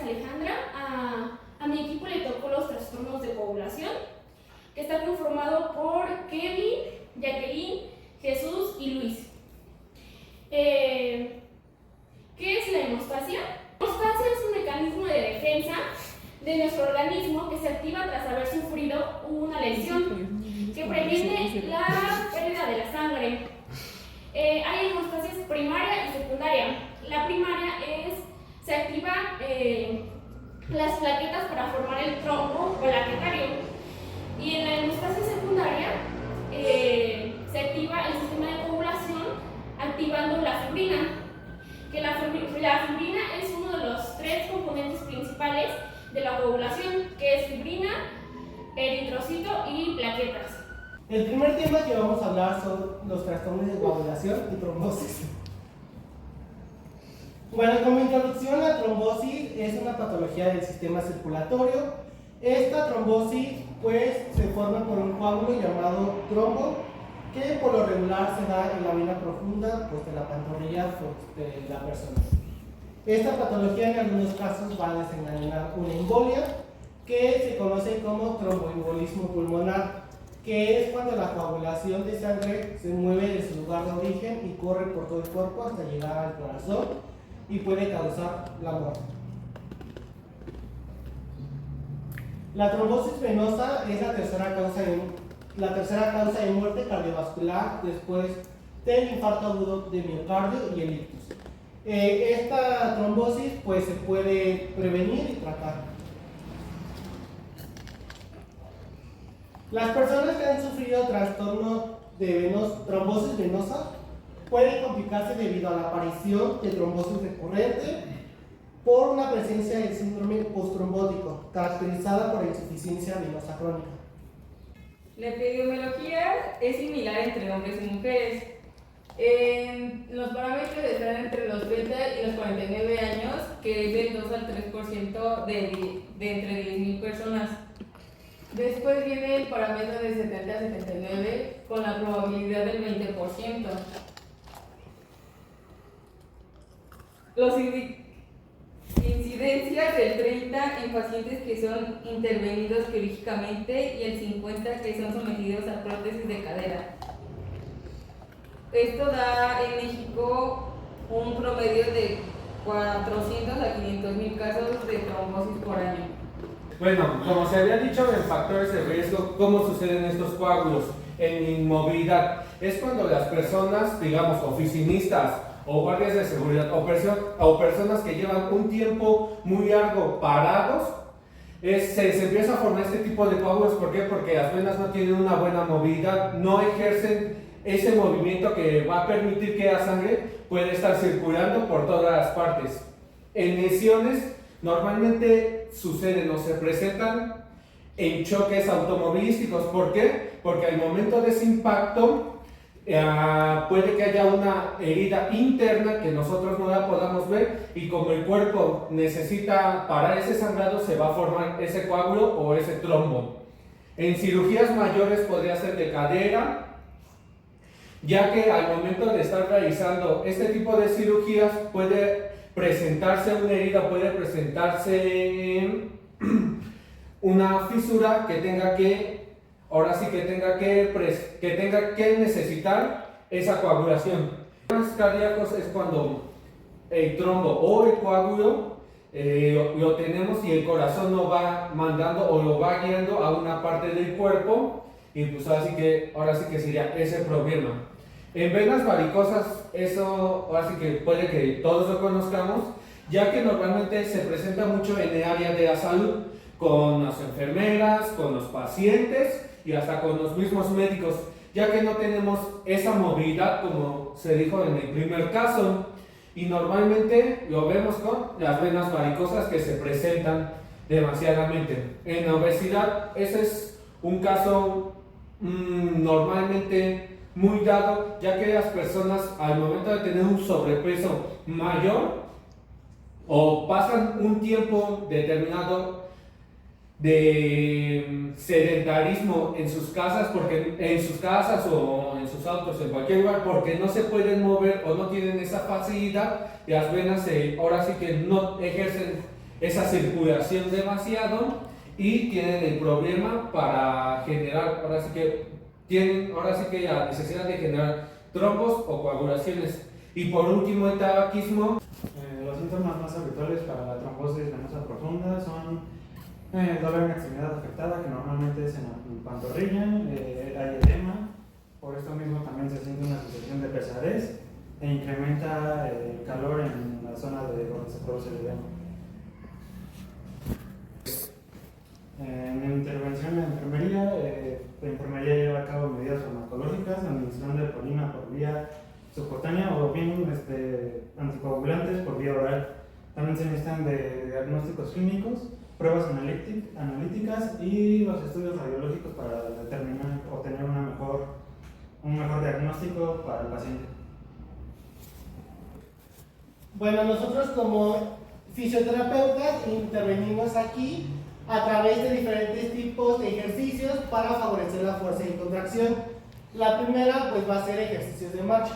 Alejandra. A mi equipo le tocó los trastornos de coagulación, que está conformado por Kevin, Jacqueline, Jesús y Luis. ¿Qué es la hemostasia? La hemostasia es un mecanismo de defensa de nuestro organismo que se activa tras haber sufrido una lesión que previene la pérdida de la sangre. Hay hemostasias primaria y secundaria. La primaria se activa las plaquetas para formar el trombo plaquetario, y en la hemostasia secundaria se activa el sistema de coagulación activando la fibrina, que la fibrina es uno de los 3 componentes principales de la coagulación, que es fibrina, eritrocito y plaquetas. El primer tema que vamos a hablar son los trastornos de coagulación y trombosis. Bueno, como introducción, la trombosis es una patología del sistema circulatorio. Esta trombosis pues se forma por un coágulo llamado trombo, que por lo regular se da en la vena profunda pues, de la pantorrilla pues, de la persona. Esta patología en algunos casos va a desencadenar una embolia, que se conoce como tromboembolismo pulmonar, que es cuando la coagulación de sangre se mueve de su lugar de origen y corre por todo el cuerpo hasta llegar al corazón y puede causar la muerte. La trombosis venosa es la tercera causa de muerte cardiovascular después del infarto agudo de miocardio y el ictus. Esta trombosis pues, se puede prevenir y tratar. Las personas que han sufrido trastorno de trombosis venosa pueden complicarse debido a la aparición de trombosis recurrente por una presencia del síndrome postrombótico, caracterizada por insuficiencia venosa crónica. La epidemiología es similar entre hombres y mujeres. Los parámetros están entre los 30 y los 49 años, que es del 2 al 3% de entre 10.000 personas. Después viene el parámetro de 70 a 79, con la probabilidad del 20%. Los incidencias del 30 en pacientes que son intervenidos quirúrgicamente y el 50 que son sometidos a prótesis de cadera. Esto da en México un promedio de 400 a 500.000 casos de trombosis por año. Bueno, como se había dicho en factores de riesgo, ¿cómo suceden estos coágulos? En inmovilidad. Es cuando las personas, digamos, oficinistas o guardias de seguridad o personas que llevan un tiempo muy largo parados, se empieza a formar este tipo de coágulos. ¿Por qué? Porque las venas no tienen una buena movilidad, no ejercen ese movimiento que va a permitir que la sangre pueda estar circulando por todas las partes. En lesiones normalmente suceden o se presentan en choques automovilísticos. ¿Por qué? Porque al momento de ese impacto puede que haya una herida interna que nosotros no la podamos ver, y como el cuerpo necesita parar ese sangrado, se va a formar ese coágulo o ese trombo. En cirugías mayores podría ser de cadera, ya que al momento de estar realizando este tipo de cirugías puede presentarse una herida, puede presentarse una fisura que tenga que necesitar esa coagulación. Los cardíacos es cuando el trombo o el coágulo lo tenemos y el corazón lo va mandando o lo va guiando a una parte del cuerpo, y pues ahora sí que sería ese problema. En venas varicosas, eso ahora sí que puede que todos lo conozcamos, ya que normalmente se presenta mucho en el área de la salud, con las enfermeras, con los pacientes y hasta con los mismos médicos, ya que no tenemos esa movilidad como se dijo en el primer caso, y normalmente lo vemos con las venas varicosas que se presentan demasiadamente. En la obesidad, ese es un caso normalmente muy dado, ya que las personas al momento de tener un sobrepeso mayor o pasan un tiempo determinado de sedentarismo en sus casas, o en sus autos, en cualquier lugar, porque no se pueden mover o no tienen esa facilidad, las venas ahora sí que no ejercen esa circulación demasiado y tienen el problema para generar, ahora sí que la necesidad de generar trombos o coagulaciones. Y por último, el tabaquismo. Los síntomas más habituales para la trombosis venosa profunda son dolor en extremidad afectada, que normalmente es en la pantorrilla, hay edema, por esto mismo también se siente una sensación de pesadez e incrementa el calor en la zona de donde se produce el edema. En intervención en la enfermería lleva a cabo medidas farmacológicas, administración de heparina por vía subcutánea o bien anticoagulantes por vía oral. También se necesitan de diagnósticos clínicos, pruebas analíticas y los estudios radiológicos para obtener un mejor diagnóstico para el paciente. Bueno, nosotros como fisioterapeutas intervenimos aquí a través de diferentes tipos de ejercicios para favorecer la fuerza y contracción. La primera pues va a ser ejercicios de marcha.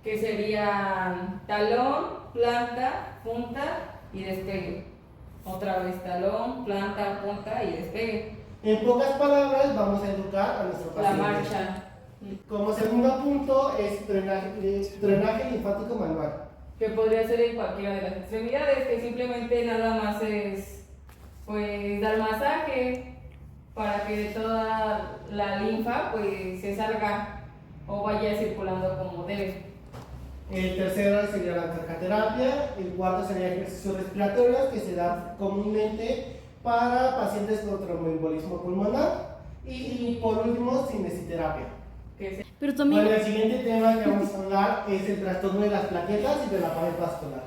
Que serían talón, planta, punta y despegue. Otra vez talón, planta, punta y despegue. En pocas palabras vamos a educar a nuestro La paciente. marcha. Como segundo punto es drenaje linfático manual. Que podría ser en cualquiera de las extremidades, que simplemente nada más es pues dar masaje para que toda la linfa pues se salga o vaya circulando como debe. El tercero sería la terapia. El cuarto sería ejercicios respiratorios que se dan comúnmente para pacientes con tromboembolismo pulmonar. Y por último, cinesiterapia. Pero también... Bueno, el siguiente tema que vamos a hablar es el trastorno de las plaquetas y de la pared vascular.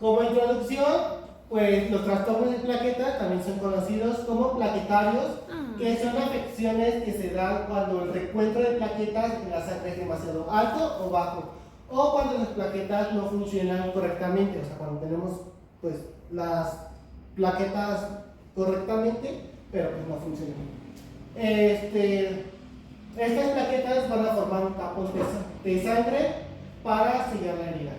Como introducción, pues los trastornos de plaquetas también son conocidos como plaquetarios, que son afecciones que se dan cuando el recuento de plaquetas en la sangre es demasiado alto o bajo, o cuando las plaquetas no funcionan correctamente, o sea, cuando tenemos pues las plaquetas correctamente, pero pues no funcionan. Estas plaquetas van a formar un tapón de sangre para sellar la herida.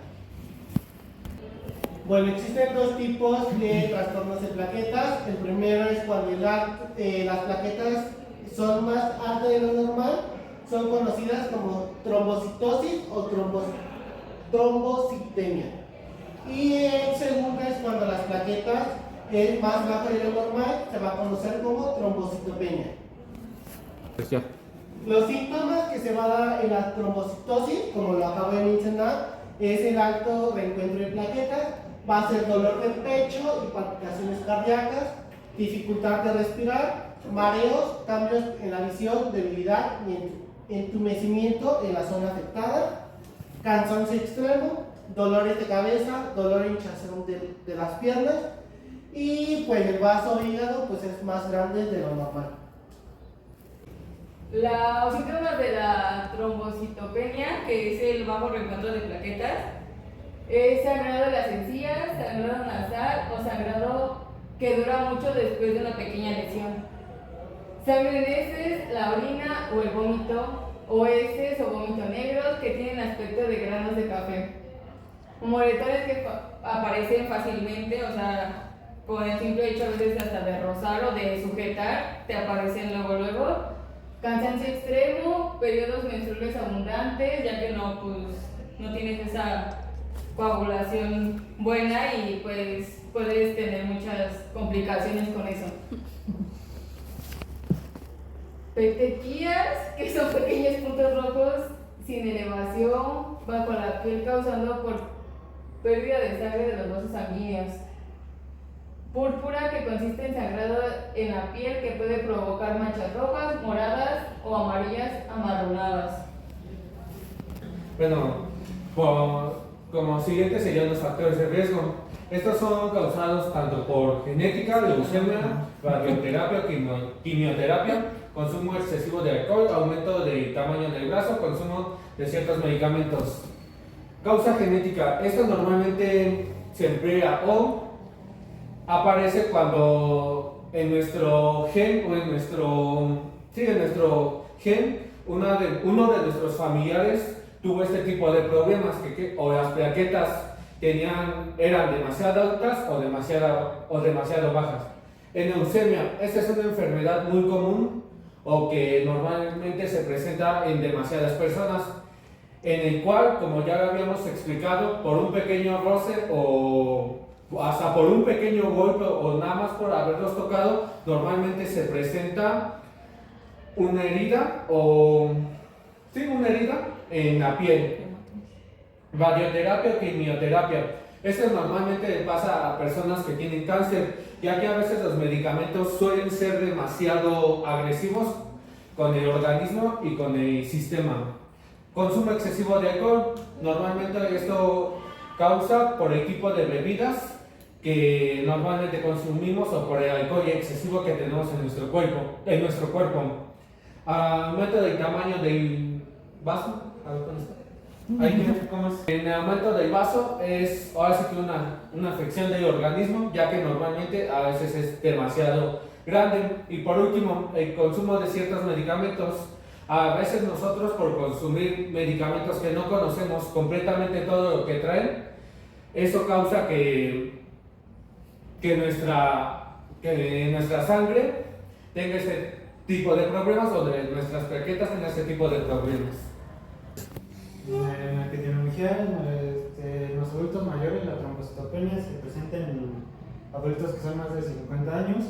Bueno, existen dos tipos de trastornos de plaquetas. El primero es cuando las plaquetas son más altas de lo normal, son conocidas como trombocitosis o trombocitemia. Y el segundo es cuando las plaquetas es más baja de lo normal, se va a conocer como trombocitopenia. Los síntomas que se va a dar en la trombocitosis, como lo acabo de mencionar, es el alto reencuentro de plaquetas, va a ser dolor del pecho y palpitaciones cardíacas, dificultad de respirar, mareos, cambios en la visión, debilidad y entumecimiento en la zona afectada, cansancio extremo, dolores de cabeza, dolor e hinchazón de las piernas y pues el vaso hígado pues es más grande de lo normal. Los síntomas de la trombocitopenia, que es el bajo reencuentro de plaquetas, es sangrado de las encías, sangrado nasal o sangrado que dura mucho después de una pequeña lesión. Sangre en heces, la orina o el vómito, o heces o vómito negros que tienen aspecto de granos de café. Moretones que aparecen fácilmente, o sea, con el simple hecho a veces hasta de rozar o de sujetar, te aparecen luego. Cansancio extremo, periodos menstruales abundantes, ya que no tienes esa coagulación buena y pues puedes tener muchas complicaciones con eso. Petequías, que son pequeños puntos rojos sin elevación bajo la piel causando por pérdida de sangre de los vasos sanguíneos. Púrpura, que consiste en sangrado en la piel que puede provocar manchas rojas, moradas o amarillas amarronadas. Bueno, como siguiente serían los factores de riesgo. Estos son causados tanto por genética, leucemia, radioterapia, quimioterapia, consumo excesivo de alcohol, aumento del tamaño del brazo, consumo de ciertos medicamentos. Causa genética. Esto normalmente se emplea o aparece cuando en nuestro gen o en nuestro gen uno de nuestros familiares tuvo este tipo de problemas o las plaquetas eran demasiado altas o demasiado bajas. En leucemia, esta es una enfermedad muy común o que normalmente se presenta en demasiadas personas, en el cual, como ya habíamos explicado, por un pequeño roce o hasta por un pequeño golpe o nada más por haberlos tocado, normalmente se presenta una herida en la piel. Radioterapia o quimioterapia. Esto normalmente le pasa a personas que tienen cáncer, ya que a veces los medicamentos suelen ser demasiado agresivos con el organismo y con el sistema. Consumo excesivo de alcohol. Normalmente esto causa por el tipo de bebidas que normalmente consumimos o por el alcohol excesivo que tenemos en nuestro cuerpo. Aumento del tamaño del vaso. ¿Cómo es? En el aumento del vaso es ahora sí que una afección del organismo, ya que normalmente a veces es demasiado grande. Y por último, el consumo de ciertos medicamentos. A veces nosotros, por consumir medicamentos que no conocemos completamente todo lo que traen, eso causa que nuestra sangre tenga ese tipo de problemas o de nuestras plaquetas tengan ese tipo de problemas. En la epidemiología, en los adultos mayores, la trombocitopenia se presenta en adultos que son más de 50 años.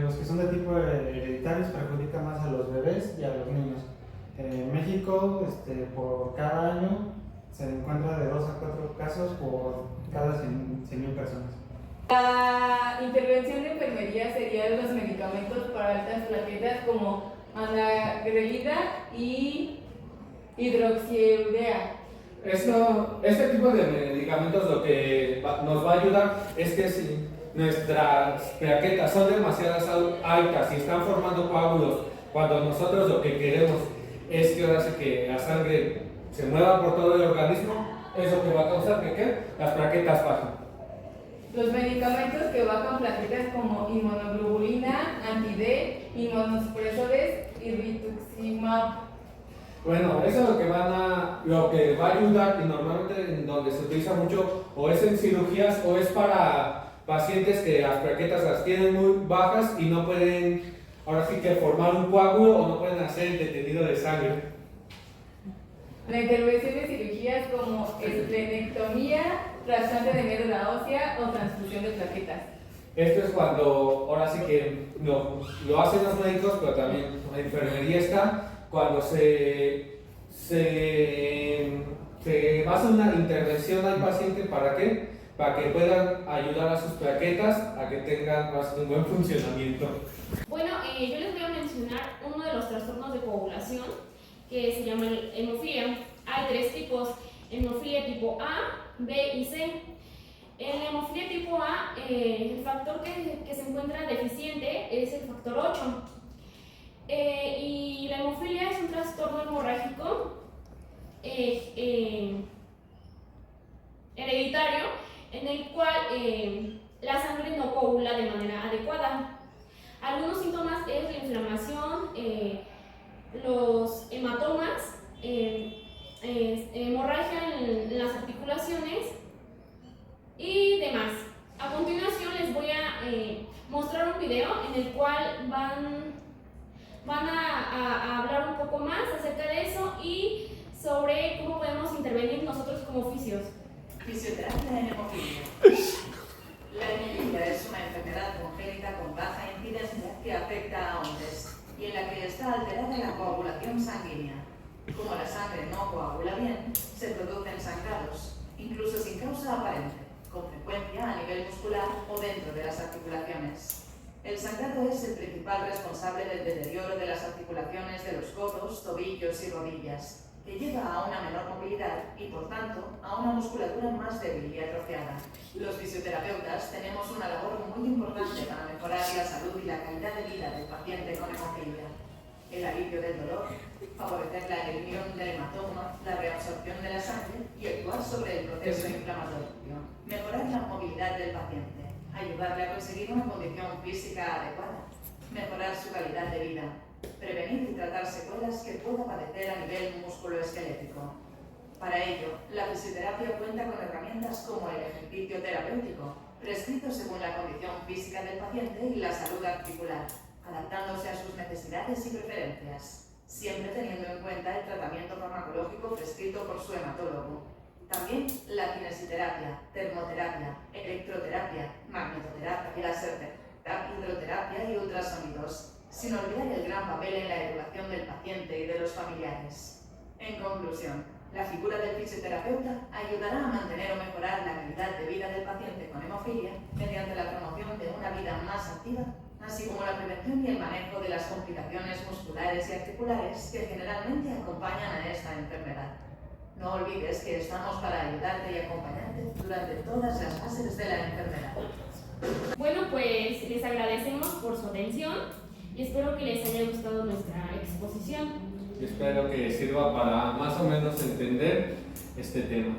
Los que son de tipo hereditario perjudica más a los bebés y a los niños. En México, por cada año se encuentra de 2 a 4 casos por cada 100.000 personas. La intervención de enfermería serían los medicamentos para altas plaquetas como anagrelida y hidroxiurea. Este tipo de medicamentos lo que nos va a ayudar es que si nuestras plaquetas son demasiado altas y están formando coágulos, cuando nosotros lo que queremos es que ahora sí que la sangre se mueva por todo el organismo, eso que va a causar que las plaquetas bajen. Los medicamentos que bajan plaquetas como inmunoglobulina, anti-D, inmunosupresores y rituximab. Bueno, eso es lo que va a ayudar, y normalmente en donde se utiliza mucho o es en cirugías o es para pacientes que las plaquetas las tienen muy bajas y no pueden ahora sí que formar un coágulo o no pueden hacer el detenido de sangre. La intervención de cirugías como esplenectomía, trasplante de médula ósea o transfusión de plaquetas. Esto es cuando ahora sí que lo hacen los médicos, pero también la enfermería está cuando se hace una intervención al paciente. ¿Para qué? Para que puedan ayudar a sus plaquetas a que tengan un buen funcionamiento. Bueno, yo les voy a mencionar uno de los trastornos de coagulación que se llama hemofilia. Hay 3 tipos: hemofilia tipo A, B y C. En la hemofilia tipo A, el factor que se encuentra deficiente es el factor 8. Y la hemofilia es un trastorno hemorrágico hereditario en el cual la sangre no coagula de manera adecuada. Algunos síntomas es la inflamación, los hematomas, hemorragia en las articulaciones y demás. A continuación les voy a mostrar un video en el cual van a hablar un poco más acerca de eso y sobre cómo podemos intervenir nosotros como oficios. Fisioterapia en hemofilia. La hemofilia es una enfermedad congénita con baja incidencia que afecta a hombres y en la que está alterada la coagulación sanguínea. Como la sangre no coagula bien, se producen sangrados, incluso sin causa aparente, con frecuencia a nivel muscular o dentro de las articulaciones. El sangrado es el principal responsable del deterioro de las articulaciones de los codos, tobillos y rodillas, que lleva a una menor movilidad y, por tanto, a una musculatura más débil y atrofiada. Los fisioterapeutas tenemos una labor muy importante para mejorar la salud y la calidad de vida del paciente con hemofilia. El alivio del dolor, favorecer la eliminación del hematoma, la reabsorción de la sangre y actuar sobre el proceso inflamatorio. Mejorar la movilidad del paciente, ayudarle a conseguir una condición física adecuada, mejorar su calidad de vida, prevenir y tratar secuelas que pueda padecer a nivel musculoesquelético. Para ello, la fisioterapia cuenta con herramientas como el ejercicio terapéutico, prescrito según la condición física del paciente y la salud articular, adaptándose a sus necesidades y preferencias, siempre teniendo en cuenta el tratamiento farmacológico prescrito por su hematólogo. También la kinesiterapia, termoterapia, electroterapia, magnetoterapia, láserterapia, hidroterapia y ultrasonidos, sin olvidar el gran papel en la educación del paciente y de los familiares. En conclusión, la figura del fisioterapeuta ayudará a mantener o mejorar la calidad de vida del paciente con hemofilia mediante la promoción de una vida más activa, así como la prevención y el manejo de las complicaciones musculares y articulares que generalmente acompañan a esta enfermedad. No olvides que estamos para ayudarte y acompañarte durante todas las fases de la enfermedad. Bueno, pues les agradecemos por su atención y espero que les haya gustado nuestra exposición. Espero que sirva para más o menos entender este tema.